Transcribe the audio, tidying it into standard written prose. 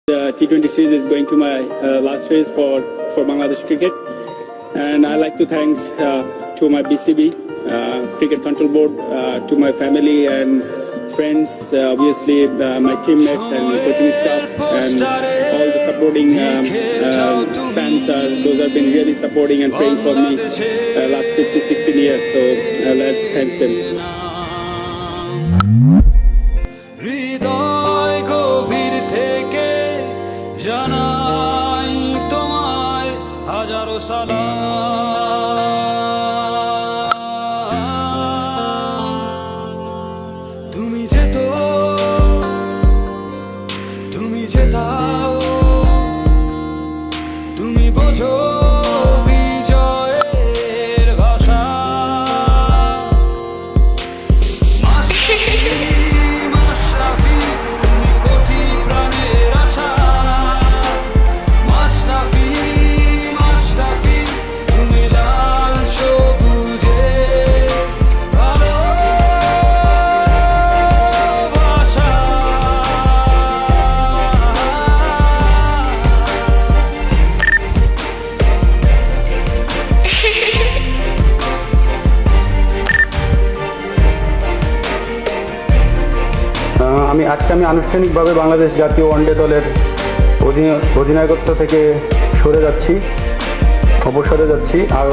The T20 series is going to my last race for Bangladesh cricket, and I like to thank to my BCB Cricket Control Board, to my family and friends, obviously my teammates and coaching staff, and all the supporting fans. Those have been really supporting and praying for me last 15-16 years. So let's thank them. হৃদয় গভীর থেকে জানাই তোমায় হাজারো সালাম। তুমি যেতাও, তুমি বোঝো বিজয়ের ভাষা। আজকে আমি আনুষ্ঠানিকভাবে বাংলাদেশ জাতীয় ওয়ানডে দলের অধিনায়কত্ব থেকে অবসরে যাচ্ছি আর